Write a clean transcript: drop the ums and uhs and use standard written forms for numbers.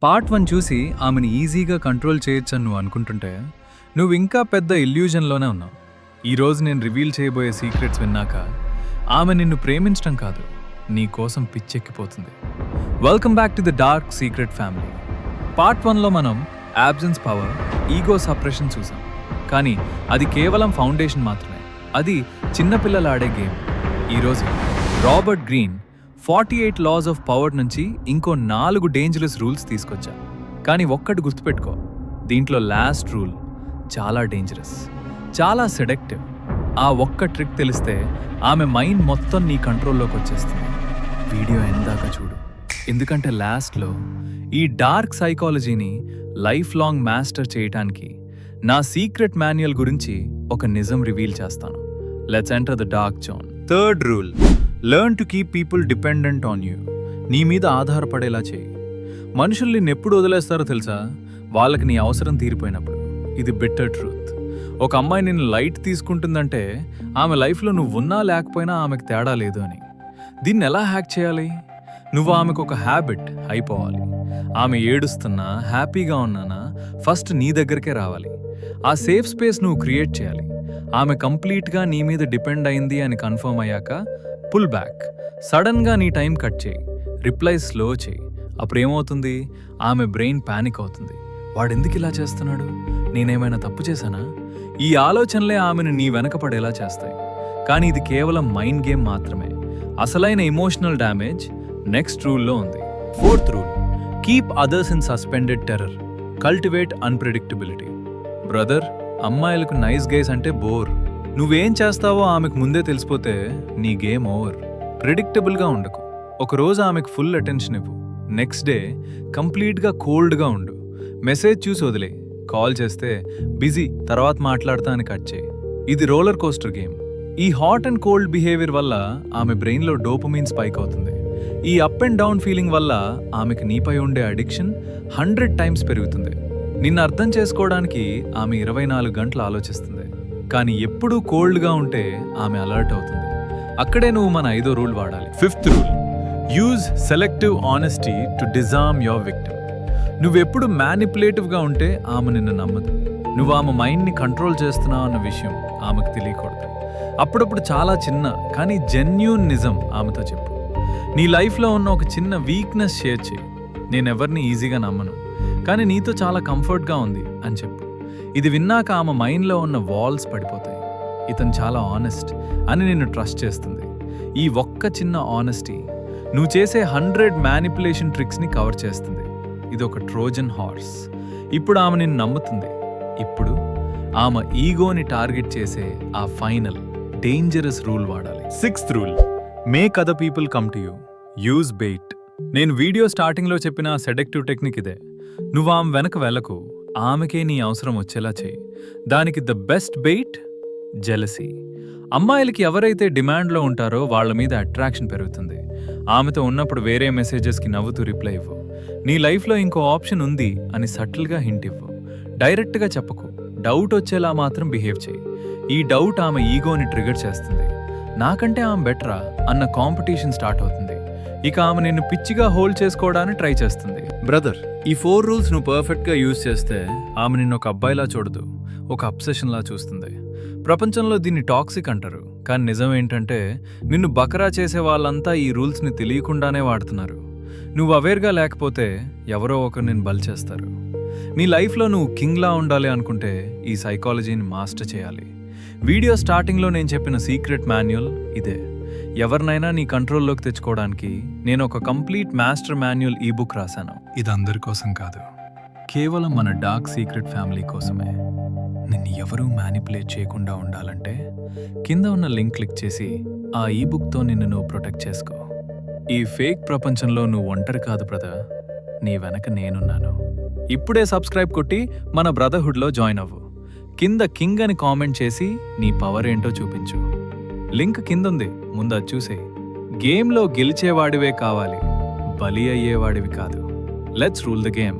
Part 1 చూసి ఆమెను ఈజీగా కంట్రోల్ చేయొచ్చని నువ్వు అనుకుంటుంటే నువ్వు ఇంకా పెద్ద ఇల్యూజన్లోనే ఉన్నావు. ఈరోజు నేను రివీల్ చేయబోయే సీక్రెట్స్ విన్నాక ఆమె నిన్ను ప్రేమించడం కాదు, నీ కోసం పిచ్చెక్కిపోతుంది. Welcome back to the dark secret family. Part 1లో మనం యాబ్సెన్స్ పవర్, ఈగో సప్రెషన్ చూసాం. కానీ అది కేవలం ఫౌండేషన్ మాత్రమే. అది చిన్నపిల్లలు ఆడే గేమ్. ఈరోజు Robert Green 48 laws of power నుంచి ఇంకో 4 డేంజరస్ రూల్స్ తీసుకొచ్చా. కానీ ఒక్కటి గుర్తుపెట్టుకో, దీంట్లో లాస్ట్ రూల్ చాలా డేంజరస్, చాలా సెడక్టివ్. ఆ ఒక్క ట్రిక్ తెలిస్తే ఆమె మైండ్ మొత్తం నీ కంట్రోల్లోకి వచ్చేస్తుంది. వీడియో ఎందాక చూడు, ఎందుకంటే లాస్ట్లో ఈ డార్క్ సైకాలజీని లైఫ్ లాంగ్ మాస్టర్ చేయటానికి నా సీక్రెట్ మాన్యువల్ గురించి ఒక నిజం రివీల్ చేస్తాను. Let's enter the dark zone. Third rule, learn to keep people dependent on you. నీ మీద ఆధారపడేలా చేయి. మనుషుల్ని ఎప్పుడు వదిలేస్తారో తెలుసా? వాళ్ళకి నీ అవసరం తీరిపోయినప్పుడు. ఇది బిట్టర్ ట్రూత్. ఒక అమ్మాయి నిన్ను లైట్ తీసుకుంటుందంటే ఆమె లైఫ్లో నువ్వు ఉన్నా లేకపోయినా ఆమెకు తేడా లేదు అని. దీన్ని ఎలా హ్యాక్ చేయాలి? నువ్వు ఆమెకు ఒక హ్యాబిట్ అయిపోవాలి. ఆమె ఏడుస్తున్నా, హ్యాపీగా ఉన్నానా ఫస్ట్ నీ దగ్గరికే రావాలి. ఆ సేఫ్ స్పేస్ నువ్వు క్రియేట్ చేయాలి. ఆమె కంప్లీట్గా నీ మీద డిపెండ్ అయింది అని కన్ఫర్మ్ అయ్యాక పుల్ బ్యాక్. సడన్గా నీ టైం కట్ చేయి, రిప్లై స్లో చేయి. అప్పుడు ఏమవుతుంది? ఆమె బ్రెయిన్ ప్యానిక్ అవుతుంది. వాడెందుకు ఇలా చేస్తున్నాడు? నేనేమైనా తప్పు చేశానా? ఈ ఆలోచనలే ఆమెను నీ వెనకపడేలా చేస్తాయి. కానీ ఇది కేవలం మైండ్ గేమ్ మాత్రమే. అసలైన ఎమోషనల్ డ్యామేజ్ నెక్స్ట్ రూల్లో ఉంది. Fourth rule, keep others in suspended terror, cultivate unpredictability. Brother, అమ్మాయిలకు నైస్ గైస్ అంటే బోర్. నువ్వేం చేస్తావో ఆమెకు ముందే తెలిసిపోతే నీ గేమ్ ఓవర్. ప్రిడిక్టబుల్గా ఉండకు. ఒకరోజు ఆమెకు ఫుల్ అటెన్షన్ ఇవ్వు, నెక్స్ట్ డే కంప్లీట్గా కోల్డ్గా ఉండు. మెసేజ్ చూసి వదిలే, కాల్ చేస్తే బిజీ, తర్వాత మాట్లాడతా అని కట్ చేయి. ఇది రోలర్ కోస్టర్ గేమ్. ఈ హాట్ అండ్ కోల్డ్ బిహేవియర్ వల్ల ఆమె బ్రెయిన్లో డోపమైన్ స్పైక్ అవుతుంది. ఈ అప్ అండ్ డౌన్ ఫీలింగ్ వల్ల ఆమెకు నీపై ఉండే అడిక్షన్ 100 టైమ్స్ పెరుగుతుంది. నిన్ను అర్థం చేసుకోవడానికి ఆమె 24 గంటలు ఆలోచిస్తుంది. కానీ ఎప్పుడూ కోల్డ్గా ఉంటే ఆమె అలర్ట్ అవుతుంది. అక్కడే నువ్వు మన 5వ రూల్ వాడాలి. Fifth rule, use selective honesty to disarm your victim. నువ్వెప్పుడు మ్యానిపులేటివ్గా ఉంటే ఆమె నిన్ను నమ్మదు. నువ్వు ఆమె మైండ్ని కంట్రోల్ చేస్తున్నావు అన్న విషయం ఆమెకు తెలియకూడదు. అప్పుడప్పుడు చాలా చిన్న కానీ జెన్యూన్ నిజం ఆమెతో చెప్పు. నీ లైఫ్లో ఉన్న ఒక చిన్న వీక్నెస్ షేర్ చేయి. నేనెవరిని ఈజీగా నమ్మను, కానీ నీతో చాలా కంఫర్ట్గా ఉంది అని చెప్పు. ఇది విన్నాక ఆమె మైండ్లో ఉన్న వాల్స్ పడిపోతాయి. ఇతను చాలా ఆనెస్ట్ అని నిన్ను ట్రస్ట్ చేస్తుంది. ఈ ఒక్క చిన్న ఆనెస్టీ నువ్వు చేసే 100 మ్యానిపులేషన్ ట్రిక్స్ని కవర్ చేస్తుంది. ఇది ఒక ట్రోజన్ హార్స్. ఇప్పుడు ఆమె నిన్ను నమ్ముతుంది. ఇప్పుడు ఆమె ఈగోని టార్గెట్ చేసే ఆ ఫైనల్ డేంజరస్ రూల్ వాడాలి. Sixth rule, make other people come to you, use bait. నేను వీడియో స్టార్టింగ్లో చెప్పిన సెడక్టివ్ టెక్నిక్ ఇదే. నువ్వు ఆమె వెనక వెళ్ళకు, ఆమెకే నీ అవసరం వచ్చేలా చేయి. దానికి ద బెస్ట్ బెయిట్ జెలసీ. అమ్మాయిలకి ఎవరైతే డిమాండ్లో ఉంటారో వాళ్ళ మీద అట్రాక్షన్ పెరుగుతుంది. ఆమెతో ఉన్నప్పుడు వేరే మెసేజెస్కి నవ్వుతూ రిప్లై ఇవ్వు. నీ లైఫ్లో ఇంకో ఆప్షన్ ఉంది అని సటిల్గా హింట్ ఇవ్వు. డైరెక్ట్గా చెప్పకు, డౌట్ వచ్చేలా మాత్రం బిహేవ్ చేయి. ఈ డౌట్ ఆమె ఈగోని ట్రిగర్ చేస్తుంది. నాకంటే ఆమె బెటరా అన్న కాంపిటీషన్ స్టార్ట్ అవుతుంది. ఇక ఆమె నిన్ను పిచ్చిగా హోల్డ్ చేసుకోవడానికి ట్రై చేస్తుంది. బ్రదర్, ఈ 4 రూల్స్ నువ్వు పర్ఫెక్ట్గా యూజ్ చేస్తే ఆమె నిన్ను ఒక అబ్బాయిలా చూడదు, ఒక అబ్సెషన్లా చూస్తుంది. ప్రపంచంలో దీన్ని టాక్సిక్ అంటారు, కానీ నిజం ఏంటంటే నిన్ను బకరా చేసే వాళ్ళంతా ఈ రూల్స్ని తెలియకుండానే వాడుతున్నారు. నువ్వు అవేర్గా లేకపోతే ఎవరో ఒకరు నిన్ను బలి చేస్తారు. నీ లైఫ్లో నువ్వు కింగ్లా ఉండాలి అనుకుంటే ఈ సైకాలజీని మాస్టర్ చేయాలి. వీడియో స్టార్టింగ్లో నేను చెప్పిన సీక్రెట్ మాన్యువల్ ఇదే. ఎవరినైనా నీ కంట్రోల్లోకి తెచ్చుకోవడానికి నేను ఒక కంప్లీట్ మాస్టర్ మాన్యువల్ ఈబుక్ రాశాను. ఇది అందరి కోసం కాదు, కేవలం మన డార్క్ సీక్రెట్ ఫ్యామిలీ కోసమే. నిన్ను ఎవరూ మ్యానిపులేట్ చేయకుండా ఉండాలంటే కింద ఉన్న లింక్ క్లిక్ చేసి ఆ ఈబుక్తో నిన్ను నువ్వు ప్రొటెక్ట్ చేసుకో. ఈ ఫేక్ ప్రపంచంలో నువ్వు ఒంటరి కాదు బ్రదర్, నీ వెనక నేనున్నాను. ఇప్పుడే సబ్స్క్రైబ్ కొట్టి మన బ్రదర్హుడ్లో జాయిన్ అవ్వు. కింద కింగ్ అని కామెంట్ చేసి నీ పవర్ ఏంటో చూపించు. లింక్ కిందుంది, ముందు అది చూసే. గేమ్లో గెలిచేవాడివే కావాలి, బలి అయ్యేవాడివి కాదు. Let's rule the game.